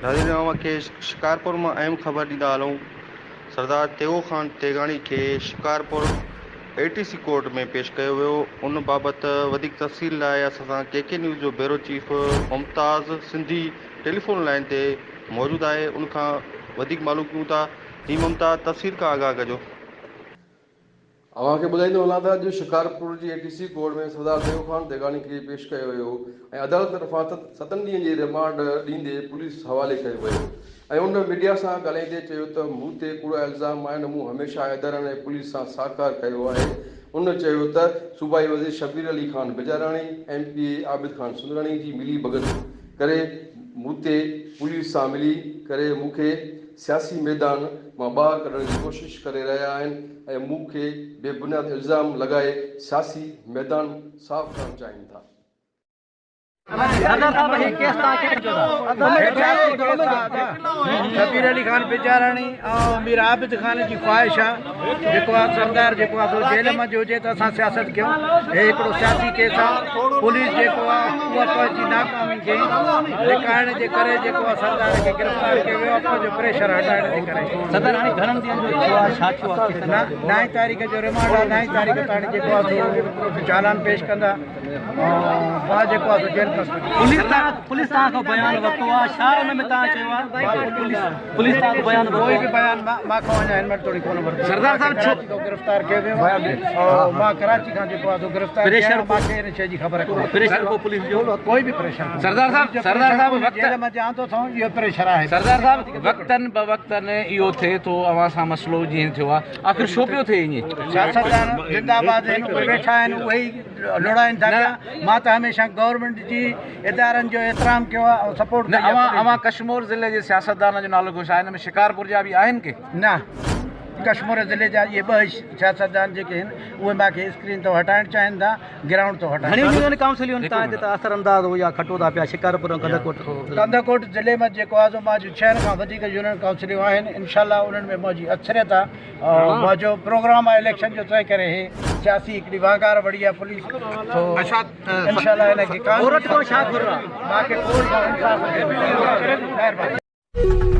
नाज़रीन के शिकारपुर में अहम खबर ॾींदा हलूं। सरदार तेगो ख़ान तेगाणी के शिकारपुर ATC कोर्ट में पेश किया वियो। उन बाबत वधिक तफ़सील लाइ असां सां KK न्यूज़ जो bureau chief Mumtaz Sindhi telephone line ते मौजूद है। उनखां वधिक मालूम कयूं था। जी मुमताज़, तफ़सील का आगाह कजो। अवांखे ॿुधाईंदो हलां त अॼु शिकारपुर जी ATC कोर्ट में सरदार तेगो ख़ान तेगाणी खे पेश कयो वियो ऐं अदालत तरफ़ां 7 ॾींहंनि जी रिमांड ॾींदे पुलिस हवाले कयो वियो ऐं उन मीडिया सां ॻाल्हाईंदे चयो त मूं ते कूड़ा इल्ज़ाम आहिनि। मूं हमेशह हैदरनि ऐं पुलिस सां साकार कयो आहे। उन चयो त सूबाई वज़ीर शबीर अली ख़ान बिजाराणी MPA आबिद ख़ान सुंदराणी जी मिली भगत करे मूं ते पुलिस सां मिली करे मूंखे सियासी मैदान मां ॿाहिरि कढण जी कोशिशि करे रहिया आहिनि ऐं मूंखे बेबुनियाद इल्ज़ाम लॻाए सियासी मैदान साफ़ करणु चाहिनि था। शबीर अली ख़ान बिजाराणी और मीर आबिद ख़ान की ख्वाहिश है सरदार जो जेल में हुए तो असां सियासत क्यों। हिकिड़ो सियासी केस आहे। पुलिस पंहिंजी नाकामी खे ॾेखारण जे करे सरदार के गिरफ़्तार कयो वियो आहे प्रेशर हटाइण जे करे। सरदार हाणे घणनि ॾींहंनि जो 9 तारीख़ जो रिमांड आहे। 9 तारीख़ ताईं जेको चालान पेश कंदा जेको पुलिस तव्हांखां बयान वरितो आहे। छा हुन में तव्हां चयो आहे पुलिस तव्हांखां बयान कोई बि बयान मां खां अञा हिन वटि थोरी कोन वरितो। सरदार साहब छो गिरफ़्तार कयो वियो ऐं मां कराची खां जेको आहे गिरफ़्तार प्रेशर मूंखे हिन शइ जी ख़बर कोन्हे। प्रेशर को पुलिस जो कोई बि प्रेशर। सरदार साहब जेल में जां थो थियूं इहो प्रेशर आहे। सरदार साहब वक़्तन ब वक़्तन इहो थिए थो अवां सां मसइलो जीअं थियो आहे आख़िर छो पियो थिए ईअं। सियासतदान जिंदाबाद आहिनि उहे वेठा आहिनि उहे ई लड़ाइनि था पिया। मां त हमेशह गवर्नमेंट जी इदारनि जो एतिराम कयो आहे ऐं सपोर्ट कई आहे। अवां कश्मीर ज़िले जे सियासतदान जो नालो घुसायो हिन में शिकारपुर जा बि आहिनि के न। कश्मीर ज़िले जा इहे 2 सियासतदान जेके आहिनि उहे मूंखे स्क्रीन तो हटाइण चाहिनि था, ग्राउंड तो हटाइण। काउंसिलियूं असरअंदाज़ हो या खटो था पिया शिकारपुर कंदकोट ज़िले में जेको आहे मुंहिंजूं 6 खां वधीक यूनियन काउंसिलियूं आहिनि। इनशाला उन्हनि में मुंहिंजी अक्सरियत आहे। मुंहिंजो प्रोग्राम आहे इलेक्शन जो तंहिं करे हे सियासी हिकिड़ी वांगार वड़ी आहे पुलिस तो इनशाला हिनखे मूंखे कोर्ट खां इंसाफ़ मिले। महिरबानी।